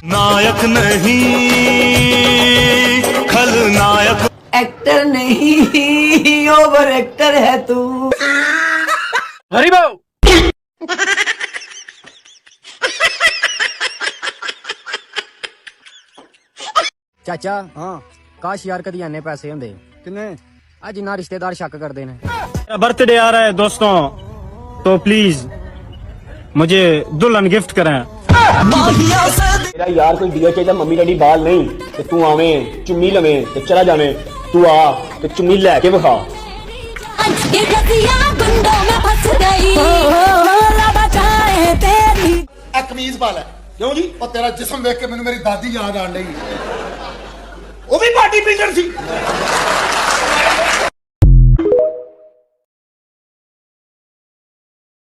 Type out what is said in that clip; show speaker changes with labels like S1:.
S1: नायक नहीं खलनायक,
S2: एक्टर नहीं ओवर एक्टर है तू।
S3: हरी बाबू
S4: ਚਾਚਾ ਹਾਂ ਕਾਸ਼ ਯਾਰ ਕਦੀ ਐਨੇ ਪੈਸੇ ਹੁੰਦੇ ਕਿੰਨੇ ਆ ਜਿੰਨਾ ਰਿਸ਼ਤੇਦਾਰ ਸ਼ੱਕ ਕਰਦੇ ਨੇ
S3: मेरा बर्थडे आ रहा है दोस्तों, तो प्लीज मुझे दुल्हन गिफ्ट करें।
S5: मेरा यार कोई दिया चाहिए मम्मी डैडी बाल नहीं ते तू आवे चुम्मी लवे ते चला जावे, तू आ ते चुम्मी लेके विखा।
S6: कमीज पा लै क्यों जी और तेरा जिस्म देख के मैनू मेरी दादी याद आन लगी, वो भी बॉडी बिल्डर सी।